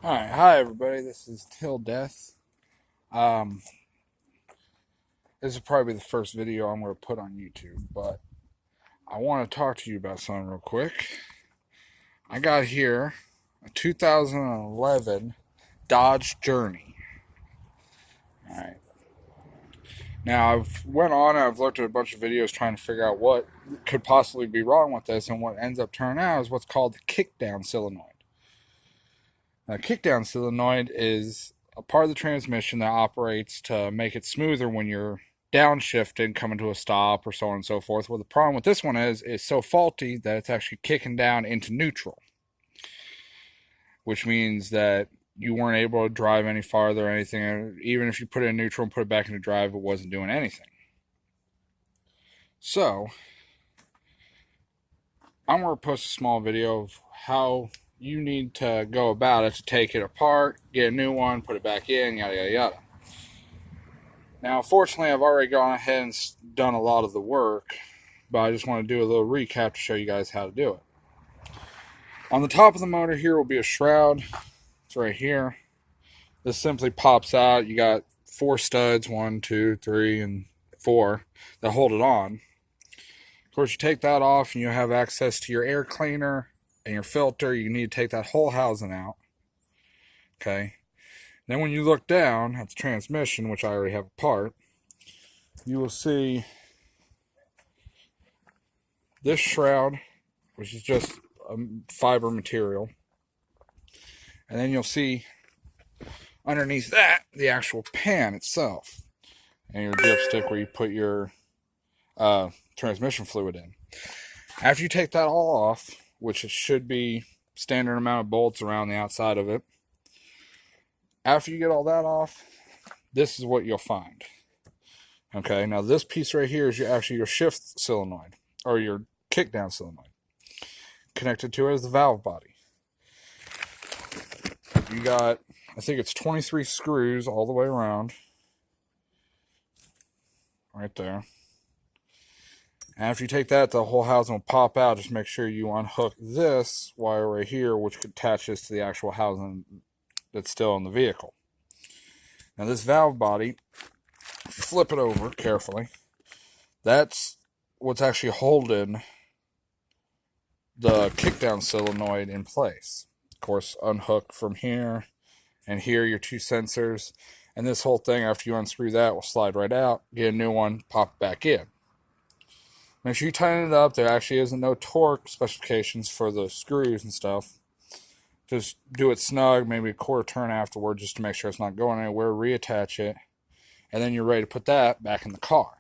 Alright, hi everybody, this is Till Death. Um, this will probably be the first video I'm going to put on YouTube, but I want to talk to you about something real quick. I got here a 2011 Dodge Journey. Alright. Now, I've looked at a bunch of videos trying to figure out what could possibly be wrong with this, and what ends up turning out is what's called the kickdown solenoid. Now, kickdown solenoid is a part of the transmission that operates to make it smoother when you're downshifting, coming to a stop, or so on and so forth. Well, the problem with this one is it's so faulty that it's actually kicking down into neutral, which means that you weren't able to drive any farther or anything. Even if you put it in neutral and put it back into drive, it wasn't doing anything. So, I'm going to post a small video of how you need to go about it to take it apart, get a new one, put it back in, yada yada yada. Now, fortunately, I've already gone ahead and done a lot of the work, but I just want to do a little recap to show you guys how to do it. On the top of the motor here will be a shroud. It's right here. This simply pops out. You got 4 studs, 1, 2, 3, and 4 that hold it on. Of course, you take that off and you have access to your air cleaner and your filter. You need to take that whole housing out. Okay. Then when you look down at the transmission, which I already have apart, you will see this shroud, which is just a fiber material. And then you'll see underneath that the actual pan itself and your dipstick where you put your transmission fluid in. After you take that all off, which it should be standard amount of bolts around the outside of it, after you get all that off, this is what you'll find. Okay, now this piece right here is actually your shift solenoid, or your kickdown solenoid. Connected to it is the valve body. You got, I think it's 23 screws all the way around. Right there. And after you take that, the whole housing will pop out. Just make sure you unhook this wire right here, which attaches to the actual housing that's still in the vehicle. Now this valve body, flip it over carefully. That's what's actually holding the kickdown solenoid in place. Of course, unhook from here and here your 2 sensors. And this whole thing, after you unscrew that, will slide right out. Get a new one, pop it back in. Make sure you tighten it up. There actually isn't no torque specifications for the screws and stuff. Just do it snug, maybe a quarter turn afterward, just to make sure it's not going anywhere. Reattach it, and then you're ready to put that back in the car.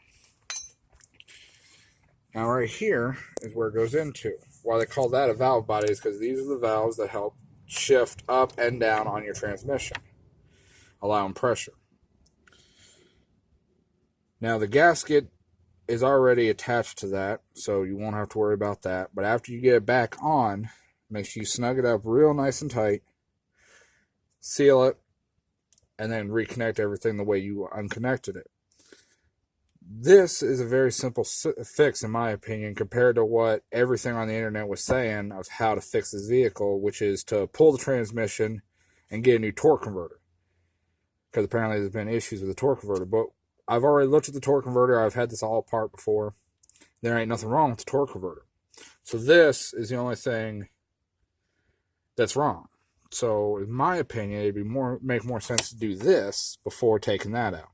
Now right here is where it goes into. Why they call that a valve body is because these are the valves that help shift up and down on your transmission, allowing pressure. Now the gasket is already attached to that, so you won't have to worry about that. But after you get it back on, make sure you snug it up real nice and tight, seal it, and then reconnect everything the way you unconnected it. This is a very simple fix, in my opinion, compared to what everything on the internet was saying of how to fix this vehicle, which is to pull the transmission and get a new torque converter. Because apparently there's been issues with the torque converter. But I've already looked at the torque converter. I've had this all apart before. There ain't nothing wrong with the torque converter. So this is the only thing that's wrong. So in my opinion, it'd make more sense to do this before taking that out.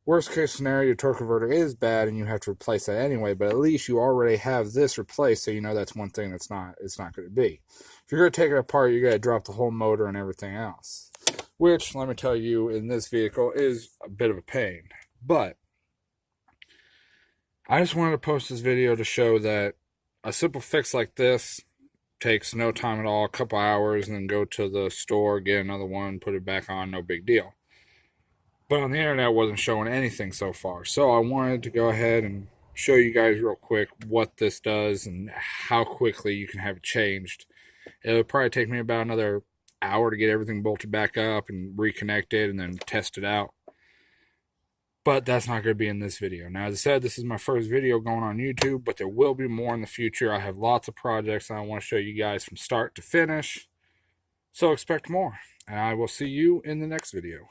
Worst case scenario, your torque converter is bad and you have to replace that anyway, but at least you already have this replaced, so you know that's one thing it's not going to be. If you're going to take it apart, you're going to drop the whole motor and everything else, which, let me tell you, in this vehicle is a bit of a pain. But I just wanted to post this video to show that a simple fix like this takes no time at all, a couple hours, and then go to the store, get another one, put it back on, no big deal. But on the internet, it wasn't showing anything so far. So I wanted to go ahead and show you guys real quick what this does and how quickly you can have it changed. It'll probably take me about another hour to get everything bolted back up and reconnect it and then test it out. But that's not going to be in this video. Now, as I said, this is my first video going on YouTube, but there will be more in the future. I have lots of projects and I want to show you guys from start to finish So expect more, and I will see you in the next video.